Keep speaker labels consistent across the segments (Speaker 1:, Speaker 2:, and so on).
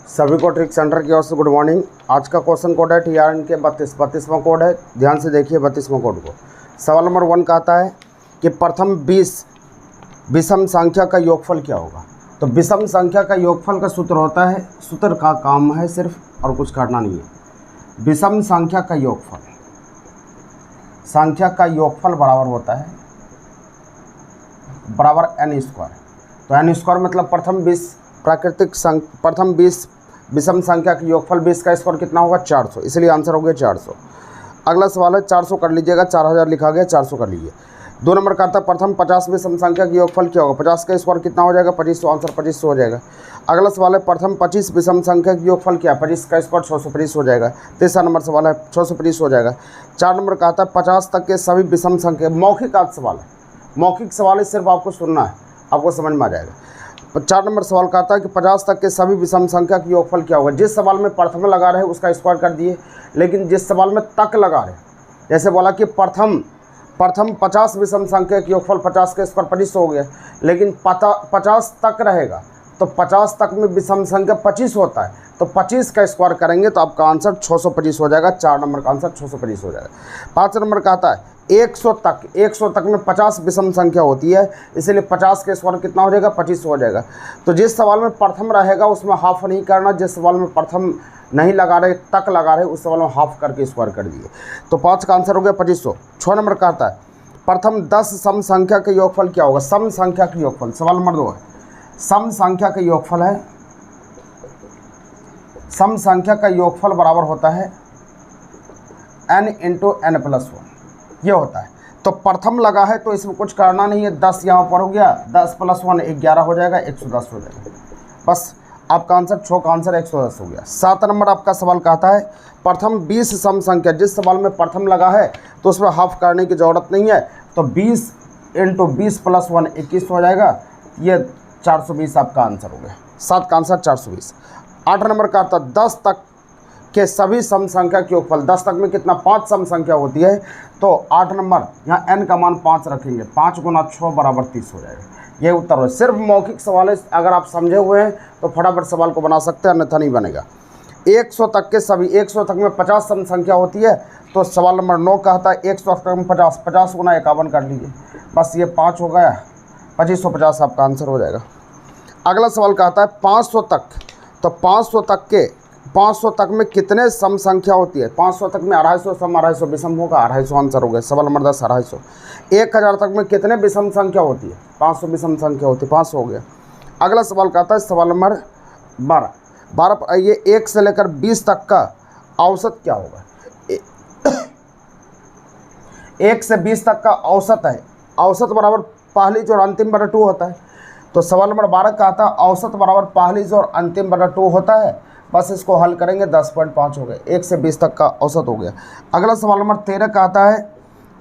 Speaker 1: सभी को trick centre की ओर से गुड मॉर्निंग। आज का क्वेश्चन कोड है TRN के 32वां कोड है। ध्यान से देखिए 32वां कोड को। सवाल नंबर 1 कहता है कि प्रथम 20 विषम संख्या का योगफल क्या होगा। तो विषम संख्या का योगफल का सूत्र होता है, सूत्र का काम है सिर्फ और कुछ करना नहीं है। विषम संख्या का योगफल बराबर होता है बराबर n स्क्वायर। तो n स्क्वायर मतलब प्रथम 20 विषम संख्या की योगफल 20 का स्क्वायर कितना होगा 400, इसलिए आंसर हो गया 400। अगला सवाल है 400 कर लीजिएगा, 4000 लिखा गया 400 कर लीजिए। 2 नंबर का आता है प्रथम 50 विषम संख्या की योगफल क्या होगा। 50 का स्क्वायर कितना हो जाएगा 2500, आंसर 2500 हो जाएगा। अगला सवाल है प्रथम 25 विषम संख्या की योगफल क्या है। 25 का स्क्वायर 625 हो जाएगा। तीसरा नंबर सवाल है 625 हो जाएगा। 4 नंबर का आता है 50 तक के सभी विषम संख्या, मौखिक आज सवाल है, मौखिक सवाल है, सिर्फ आपको सुनना है, आपको समझ में आ जाएगा। 4 नंबर सवाल का आता है कि 50 तक के सभी विषम संख्या की योगफल क्या होगा। जिस सवाल में प्रथम लगा रहे उसका स्क्वायर कर दिए, लेकिन जिस सवाल में तक लगा रहे, जैसे बोला कि प्रथम 50 विषम संख्या की योगफल 50 का स्क्वायर 2500 हो गया, लेकिन 50 तक रहेगा तो 50 तक में विषम संख्या 25 होता है, तो 25 का स्क्वायर करेंगे तो आपका आंसर 625 हो जाएगा। 4 नंबर का आंसर 625 हो जाएगा। 5 नंबर का आता है 100 तक में 50 विषम संख्या होती है, इसलिए 50 का स्क्वायर कितना हो जाएगा 2500 हो जाएगा। तो जिस सवाल में प्रथम रहेगा उसमें हाफ नहीं करना, जिस सवाल में प्रथम नहीं लगा रहे तक लगा रहे उस सवाल में हाफ करके स्क्वायर कर दिए। तो 5 का आंसर हो गया 2500। 6 नंबर का आता है प्रथम 10 सम संख्या के योगफल क्या होगा। सम संख्या के योगफल, सवाल नंबर 2 है सम संख्या का योगफल है, सम संख्या का योगफल बराबर होता है n × n+1, ये होता है। तो प्रथम लगा है तो इसमें कुछ करना नहीं है, 10 यहाँ पर हो गया, 10 + 1 11 हो जाएगा, 110 हो जाएगा। बस आपका आंसर 6 का आंसर 110 हो गया। 7 नंबर आपका सवाल कहता है प्रथम 20 सम संख्या, जिस सवाल में प्रथम लगा है तो उसमें हाफ करने की ज़रूरत नहीं है, तो 20 × 20 + 1 21 हो जाएगा, ये 420 आपका आंसर हो गया। 7 का आंसर 420। 8 नंबर का आता है 10 तक के सभी सम संख्या के योगफल। 10 तक में कितना 5 सम संख्या होती है, तो 8 नंबर यहाँ n का मान 5 रखेंगे, 5 × 6 = 30 हो जाएगा। ये उत्तर है। सिर्फ मौखिक सवाल है, अगर आप समझे हुए हैं तो फटाफट सवाल को बना सकते हैं, अन्यथा नहीं बनेगा। 100 तक के सभी, 100 तक में 50 सम संख्या होती है, तो सवाल नंबर 9 कहता है 100 तक में 50 × 51 कर लीजिए, बस ये 5 हो गया, 2550 आपका आंसर हो जाएगा। अगला सवाल कहता है 500 तक, तो 500 तक में कितने सम संख्या होती है। 500 तक में 250 सम, 250 विषम होगा, 250 आंसर हो गया। सवाल नंबर 10 250। 1000 तक में कितने विषम संख्या होती है। 500 विषम संख्या होती है, 500 हो गया। अगला सवाल कहता है सवाल नंबर 12 ये 1 से लेकर 20 तक का औसत क्या होगा। 1 से 20 तक का औसत है, औसत बराबर पहली जोड़ अंतिम बटा 2 होता है। तो सवाल नंबर 12 का आता है औसत बराबर पहली जोड़ अंतिम बटा 2 होता है, बस इसको हल करेंगे 10.5 हो गए। 1 से 20 तक का औसत हो गया। अगला सवाल नंबर 13 का आता है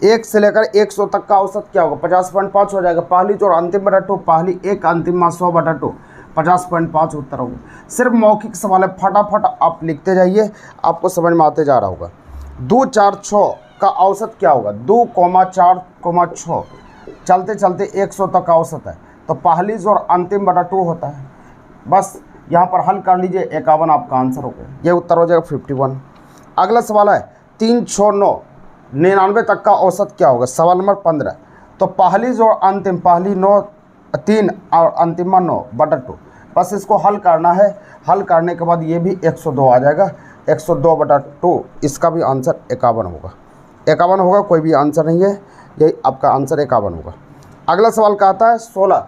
Speaker 1: 1 से लेकर 100 तक का औसत क्या होगा। 50.5 हो जाएगा, पहली जोड़ अंतिम बटा 2, पहली एक अंतिम 100/2, 50.5 उत्तर होगा। सिर्फ मौखिक सवाल है, फटाफट आप लिखते जाइए, आपको समझ में आते जा रहा होगा। 2 4 6 का औसत क्या होगा। 2, 4, 6 चलते चलते 100 तक का औसत है, तो पहली जोड़ अंतिम बटा 2 होता है, बस यहाँ पर हल कर लीजिए, 51 आपका आंसर हो गया। ये उत्तर हो जाएगा 51। अगला सवाल है 3 6 9 99 तक का औसत क्या होगा। सवाल नंबर 15, तो पहली जोड़ अंतिम, पहली 9 3 और अंतिम 9/2, बस इसको हल करना है। हल करने के बाद ये भी 102 आ जाएगा, 102/2, इसका भी आंसर 51 होगा। 51 होगा, कोई भी आंसर नहीं है, यही आपका आंसर 51 होगा। अगला सवाल का आता है 16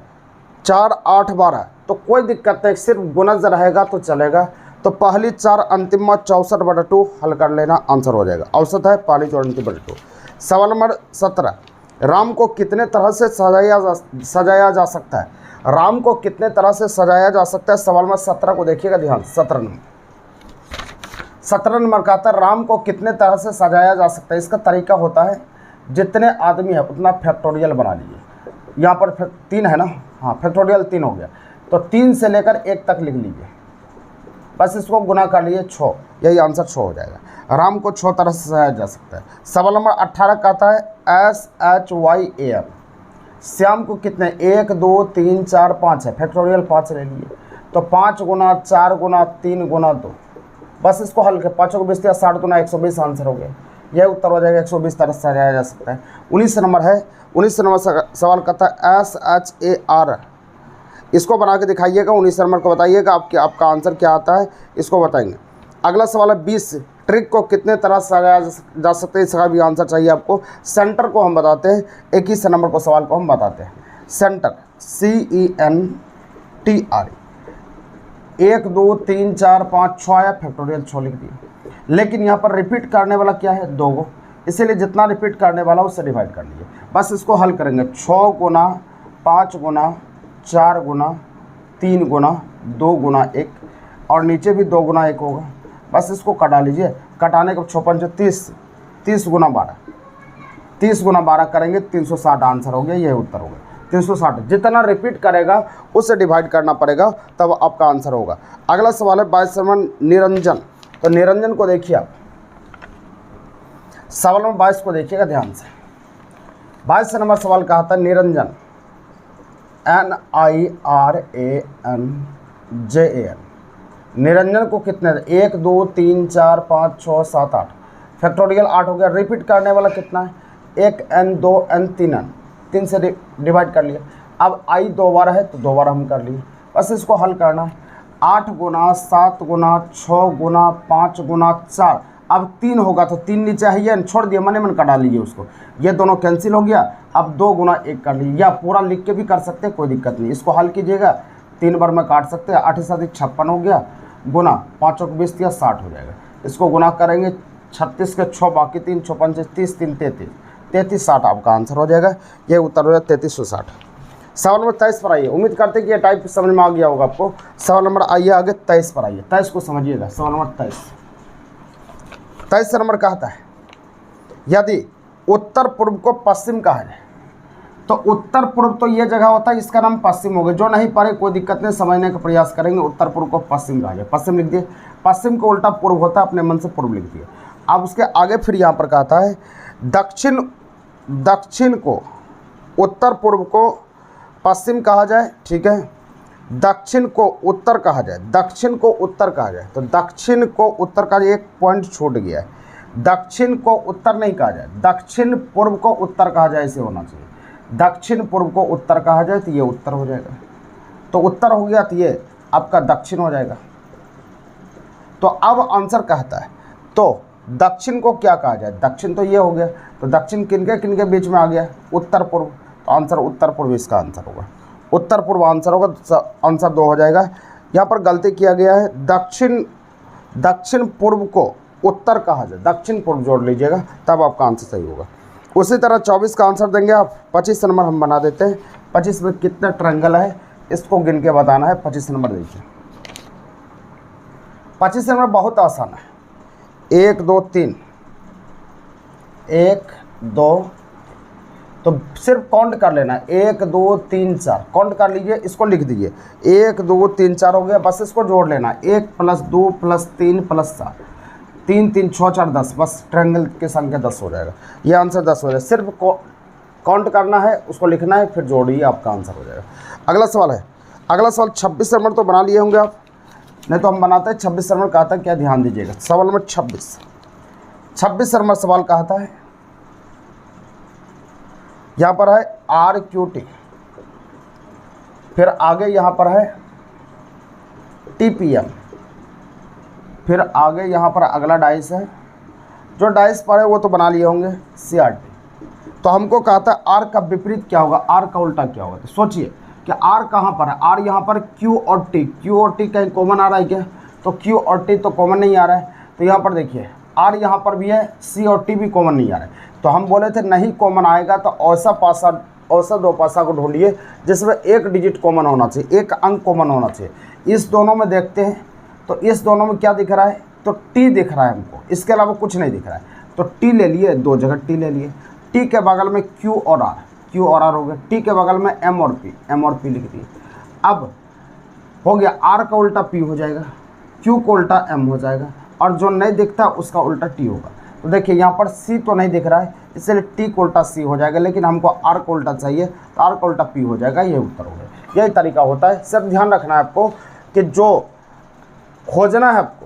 Speaker 1: 4 8 12, तो कोई दिक्कत नहीं, सिर्फ गुणज रहेगा तो चलेगा। तो पहली 4 अंतिम 64/2 हल कर लेना, आंसर हो जाएगा। औसत है पहली 4 अंतिम बटा 2। सवाल नंबर 17, राम को कितने तरह से सजाया जा सकता है। राम को कितने तरह से सजाया जा सकता है। सवाल नंबर 17 को देखिएगा ध्यान। 17 नंबर का आता है राम को कितने तरह से सजाया जा सकता है। इसका तरीका होता है जितने आदमी है उतना फैक्टोरियल बना लीजिए। यहाँ पर 3 है ना, हाँ फैक्टोरियल 3 हो गया, तो 3 से लेकर 1 तक लिख लीजिए, बस इसको गुना कर लीजिए 6, यही आंसर 6 हो जाएगा। राम को 6 तरह से सजाया जा सकता है। सवाल नंबर 18 का आता है SHYAM, श्याम को कितने 1 2 3 4 5 है, फैक्टोरियल 5 ले लीजिए, तो 5 गुना 4 गुना 3 गुना 2, बस इसको हल कर 5 को 20 या 60 गुना 120 आंसर हो गया। यह उत्तर हो जाएगा। 120 तरह से सजाया जा सकता है। 19 नंबर है। 19 नंबर सवाल करता है SHAR, इसको बना के दिखाइएगा। 19 नंबर को बताइएगा आपका आंसर क्या आता है, इसको बताएंगे। अगला सवाल है 20, ट्रिक को कितने तरह से सजाया जा सकता है, इसका भी आंसर चाहिए आपको। सेंटर को हम बताते हैं। 21 नंबर को सवाल को हम बताते हैं। सेंटर CENTR, 1 2 3 4 5 6 आया, फैक्टोरियल 6 लिख दिया। लेकिन यहाँ पर रिपीट करने वाला क्या है, 2 गो, इसीलिए जितना रिपीट करने वाला उससे डिवाइड कर लीजिए। बस इसको हल करेंगे। 6 गुना 5 गुना 4 गुना 3 गुना 2 गुना 1, और नीचे भी 2 गुना 1 होगा। बस इसको कटा लीजिए। कटाने के 6 5 30, 30 गुना 12, 30 गुना 12 करेंगे 360 आंसर हो गया। यह उत्तर होगा 360। जितना रिपीट करेगा उससे डिवाइड करना पड़ेगा, तब आपका आंसर होगा। अगला सवाल है 22 नंबर निरंजन। तो निरंजन को देखिए आप, सवाल नंबर 22 को देखिएगा ध्यान से। 22 नंबर सवाल कहा था निरंजन, NIRANJAN। निरंजन को कितने, 1 2 3 4 5 6 7 8, फैक्टोरियल 8 हो गया। रिपीट करने वाला कितना है, 1 N 2 N 3 N, 3 से डिवाइड कर लिया। अब I 2 बार है तो 2 बार हम कर लिए। बस इसको हल करना है। 8 गुना 7 गुना 6 गुना 5 गुना 4, अब 3 होगा तो 3 नीचे है, ये छोड़ दिया, मन मन कटा लीजिए उसको। ये दोनों कैंसिल हो गया। अब 2 गुना 1 कर लीजिए, या पूरा लिख के भी कर सकते हैं, कोई दिक्कत नहीं। इसको हल कीजिएगा, 3 बार में काट सकते हैं। 8 7 56 हो गया, गुना 5 को 20 या 60 हो जाएगा। इसको गुना करेंगे 36 के 6 बाकी 3 6 5 30 3 33, 33 60 आपका आंसर हो जाएगा। ये उत्तर हो जाएगा 3360। सवाल नंबर 23 पर आइए। उम्मीद करते हैं कि ये टाइप समझ में आ गया होगा आपको। सवाल नंबर आइए आगे 23 पर आइए। 23 को समझिएगा। सवाल नंबर 23 नंबर कहता है यदि उत्तर पूर्व को पश्चिम कहा जाए, तो उत्तर पूर्व तो ये जगह होता है, इसका नाम पश्चिम हो गया। जो नहीं पढ़े कोई दिक्कत नहीं, समझने का प्रयास करेंगे। उत्तर पूर्व को पश्चिम कहा जाए, पश्चिम लिख दिए। पश्चिम को उल्टा पूर्व होता है, अपने मन से पूर्व लिख दिए। अब उसके आगे फिर यहाँ पर कहता है दक्षिण को उत्तर पूर्व को पश्चिम कहा जाए, ठीक है। दक्षिण को उत्तर कहा जाए, दक्षिण को उत्तर कहा जाए, तो दक्षिण को उत्तर का एक पॉइंट छूट गया है। दक्षिण को उत्तर नहीं कहा जाए, दक्षिण पूर्व को उत्तर कहा जाए, ऐसे होना चाहिए। दक्षिण पूर्व को उत्तर कहा जाए तो ये उत्तर हो जाएगा। तो उत्तर हो गया तो ये आपका दक्षिण हो जाएगा। तो अब आंसर कहता है तो दक्षिण को क्या कहा जाए, दक्षिण तो ये हो गया। तो दक्षिण किनके बीच में आ गया, उत्तर पूर्व। तो आंसर उत्तर पूर्व इसका आंसर होगा। उत्तर पूर्व आंसर होगा। तो आंसर 2 हो जाएगा। यहाँ पर गलती किया गया है। दक्षिण पूर्व को उत्तर कहा जाए, दक्षिण पूर्व जोड़ लीजिएगा, तब आपका आंसर सही होगा। उसी तरह 24 का आंसर देंगे आप। 25 नंबर हम बना देते हैं। 25 में कितना ट्रायंगल है इसको गिन के बताना है। 25 नंबर देखिए। 25 नंबर बहुत आसान है। 1 2 3, 1 2, तो सिर्फ काउंट कर लेना है। 1 2 3 4 काउंट कर लीजिए। इसको लिख दीजिए 1 2 3 4 हो गया। बस इसको जोड़ लेना है। 1 + 2 + 3 + 4, 3 3 6 4 10, बस ट्रायंगल की संख्या 10 हो जाएगा। ये आंसर 10 हो जाएगा। सिर्फ काउंट करना है, उसको लिखना है, फिर जोड़िए, आपका आंसर हो जाएगा। अगला सवाल है। अगला सवाल 26 नंबर तो बना लिए होंगे आप, नहीं तो हम बनाते हैं। 26 नंबर कहता है क्या, ध्यान दीजिएगा। सवाल नंबर 26 नंबर सवाल कहता है, यहाँ पर है RQT, फिर आगे यहाँ पर है TPM, फिर आगे यहाँ पर अगला डाइस है। जो डाइस पर है वो तो बना लिए होंगे CRT। तो हमको कहता है R का विपरीत क्या होगा, R का उल्टा क्या होगा। तो सोचिए कि R कहाँ पर है। R यहाँ पर Q और T, Q और T कहीं कॉमन आ रहा है क्या, तो Q और T तो कॉमन नहीं आ रहा है। तो यहाँ पर देखिए R यहाँ पर भी है, C और T भी कॉमन नहीं आ रहा है। तो हम बोले थे नहीं कॉमन आएगा तो औसत दो पासा को ढूंढिए जिसमें एक डिजिट कॉमन होना चाहिए, एक अंक कॉमन होना चाहिए। इस दोनों में देखते हैं तो इस दोनों में क्या दिख रहा है, तो T दिख रहा है हमको, इसके अलावा कुछ नहीं दिख रहा है। तो T ले लिए, 2 जगह T ले लिए। T के बगल में Q और R हो गया। T के बगल में M और P लिख दिए। अब हो गया R का उल्टा P हो जाएगा, Q का उल्टा M हो जाएगा, और जो नहीं दिखता उसका उल्टा T होगा। तो देखिए यहाँ पर C तो नहीं दिख रहा है, इसलिए T का उल्टा C हो जाएगा, लेकिन हमको R का उल्टा चाहिए तो R का उल्टा P हो जाएगा। ये उत्तर हो गया। यही तरीका होता है। सिर्फ ध्यान रखना है आपको कि जो खोजना है आपको,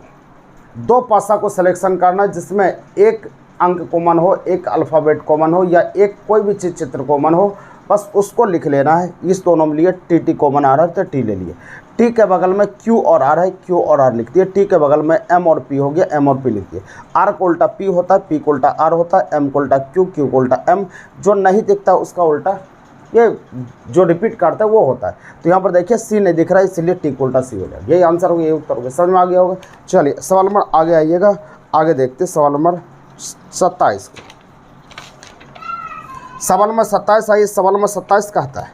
Speaker 1: दो पासा को सिलेक्शन करना है जिसमें एक अंक कॉमन हो, एक अल्फ़ाबेट कॉमन हो, या एक कोई भी चीज़ चित्र कॉमन हो, बस उसको लिख लेना है। इस दोनों में लिए टी टी कॉमन आ रहा है तो टी ले लिए। टी के बगल में क्यू और आर है, क्यू और आर लिख दिए। टी के बगल में एम और पी हो गया, एम और पी लिख दिए। आर को उल्टा पी होता है, पी को उल्टा आर होता है, एम को उल्टा क्यू, क्यू को उल्टा एम। जो नहीं दिखता उसका उल्टा ये जो रिपीट करता है वो होता है। तो यहाँ पर देखिए सी नहीं दिख रहा है, इसलिए टी को उल्टा सी हो जाएगा। यही आंसर हो गया, यही उत्तर हो गया। समझ में आ गया होगा। चलिए सवाल नंबर आगे आइएगा, आगे देखते सवाल नंबर 27 को। सवाल नंबर 27 आइए। सवाल नंबर 27 कहता है,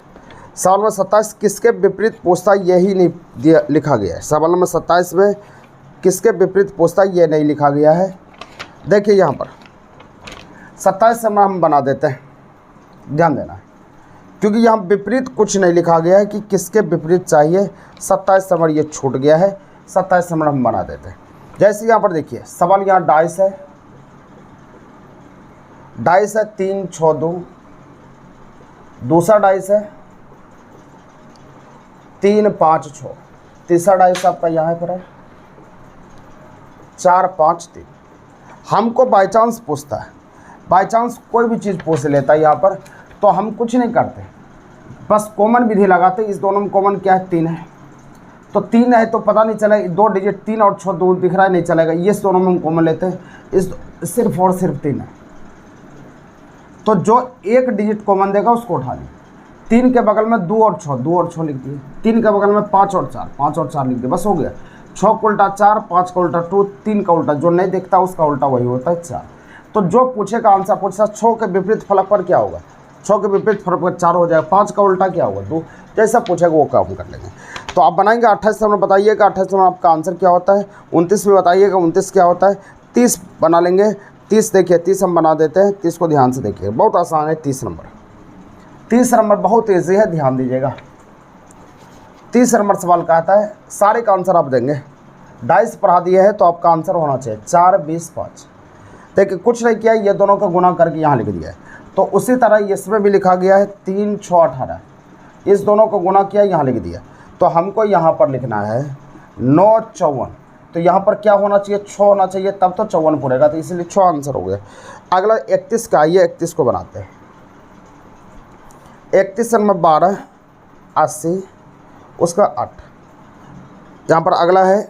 Speaker 1: सवाल नंबर 27 किसके विपरीत पूछता है, यही नहीं दिया लिखा गया है। सवाल नंबर 27 में किसके विपरीत पूछता है, ये नहीं लिखा गया है। देखिए यहाँ पर 27 समय हम बना देते हैं, ध्यान देना है, क्योंकि यहाँ विपरीत कुछ नहीं लिखा गया है कि किसके विपरीत चाहिए। 27 नंबर ये छूट गया है, 27 नंबर हम बना देते हैं। जैसे यहाँ पर देखिए सवाल, यहाँ डाइस है, डाइस है 3 6 2। दूसरा डाइस है 3 5 6। तीसरा डाइस आपका यहाँ पर है 4 5 3। हमको बाई चांस पूछता है, बाई चांस कोई भी चीज़ पूछ लेता है यहाँ पर, तो हम कुछ नहीं करते, बस कॉमन विधि लगाते। इस दोनों में कॉमन क्या है, 3 है, तो 3 है तो पता नहीं चलेगा, 2 डिजिट 3 और 6 2 दिख रहा है, नहीं चलेगा। ये इस दोनों में हम कॉमन लेते हैं, इस सिर्फ और सिर्फ 3 है, तो जो एक डिजिट कॉमन देगा उसको उठा लें। 3 के बगल में 2 और 6 लिख दिए। 3 के बगल में 5 और 4 लिख दिए, बस हो गया। 6 का उल्टा 4, 5 का उल्टा 2, 3 का उल्टा जो नहीं दिखता उसका उल्टा वही होता है 4। तो जो पूछेगा आंसर पूछा 6 के विपरीत फलक पर क्या होगा, 6 के विपरीत फलक पर 4 हो जाएगा। 5 का उल्टा क्या होगा, 2। जैसा पूछेगा वो काम कर लेंगे। तो आप बनाएंगे 28 नंबर, बताइएगा 28 नंबर आपका आंसर क्या होता है। 29 में बताइएगा 29 क्या होता है। 30 बना लेंगे। 30 देखिए, 30 हम बना देते हैं। 30 को ध्यान से देखिए, बहुत आसान है 30 नंबर। 30 नंबर बहुत ईजी है, ध्यान दीजिएगा। 30 नंबर सवाल कहता है, सारे का आंसर आप देंगे। डाइस पढ़ा दिए है तो आपका आंसर होना चाहिए 4 20 5। देखिए कुछ नहीं किया, ये दोनों का गुना करके यहाँ लिख दिया है। तो उसी तरह इसमें भी लिखा गया है 3 6 18। इस दोनों को गुना किया, यहाँ लिख दिया। तो हमको यहाँ पर लिखना है 9 54। तो यहाँ पर क्या होना चाहिए, 6 होना चाहिए, तब तो 54 पूरेगा, तो इसलिए 6 आंसर हो गया। अगला 31 का, आइए 31 को बनाते हैं। 31 नंबर 12 80, उसका 8। यहाँ पर अगला है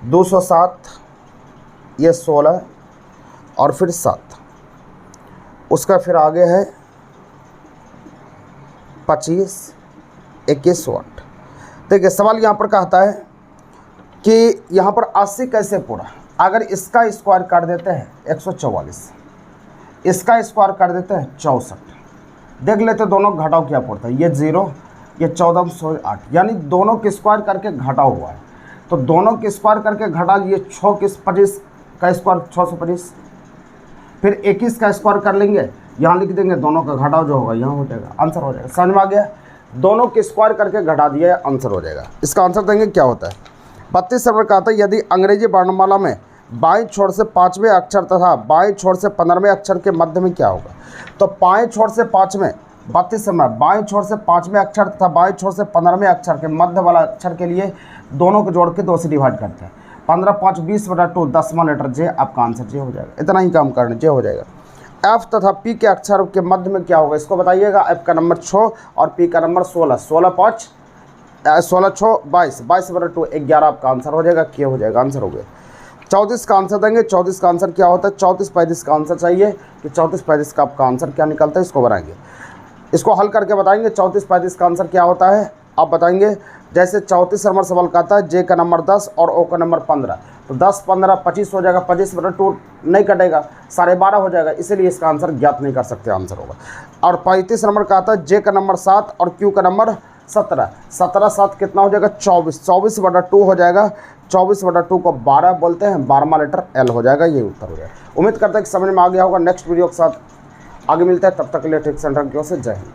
Speaker 1: 207, ये 16 और फिर 7। उसका फिर आगे है 25 21 8। देखिए सवाल यहाँ पर कहता है कि यहाँ पर 80 कैसे पूरा। अगर इसका स्क्वायर कर देते हैं 144, इसका स्क्वायर कर देते हैं 64। देख लेते दोनों घटाव क्या पड़ता है, ये 0, ये 1408, यानी दोनों के स्क्वायर करके घटा हुआ है। तो दोनों के स्क्वायर करके घटा लिए। 6 के 25 का स्क्वायर 625, फिर 21 का स्क्वायर कर लेंगे, यहाँ लिख देंगे, दोनों का घटाव जो होगा यहाँ हो जाएगा, आंसर हो जाएगा। समझ में आ गया। दोनों के स्क्वायर करके घटा दिया, आंसर हो जाएगा। इसका आंसर देंगे क्या होता है। 32 नंबर का आता है, यदि अंग्रेजी वर्णमाला में बाएं छोर से 5वें अक्षर तथा बाएं छोर से 15वें अक्षर के मध्य में क्या होगा। तो बाएं छोर से 5वें, 32 नंबर, बाएं छोर से 5वें अक्षर तथा बाएं छोर से 15वें अक्षर के मध्य वाला अक्षर के लिए दोनों को जोड़ के 2 से डिवाइड करते हैं। 15 5 20/2, 10वां लेटर जे, आपका आंसर जे हो जाएगा। इतना ही काम करना, जे हो जाएगा। एफ तथा पी के अक्षर के मध्य में क्या होगा, इसको बताइएगा। एफ का नंबर 6 और पी का नंबर 16। 16 5 16 6 22, 22/2 11, आपका आंसर हो जाएगा, क्या हो जाएगा, आंसर हो गया। 34 का आंसर देंगे। 34 का आंसर क्या होता है, 34 35 का आंसर चाहिए कि 34 35 का आपका आंसर क्या निकलता है, इसको बनाएंगे। इसको हल करके बताएंगे 34 35 का आंसर क्या होता है, आप बताएंगे। जैसे 34 नंबर सवाल का आता है, जे का नंबर 10 और ओ का नंबर 15, तो 10 15 25 हो जाएगा। 25/2 नहीं कटेगा, 12.5 हो जाएगा, इसीलिए इसका आंसर ज्ञात नहीं कर सकते, आंसर होगा। और 35 नंबर का आता है, जे का नंबर 7 और क्यू का नंबर 17। 17 7 कितना हो जाएगा, 24। 24/2 हो जाएगा। 24/2 को 12 बोलते हैं, 12वां लेटर एल हो जाएगा, ये उत्तर हो जाएगा। उम्मीद करते हैं कि समझ में आ गया होगा। नेक्स्ट वीडियो के साथ आगे मिलते हैं, तब तक के लिए टेक सेंटर की ओर से जय हिंद।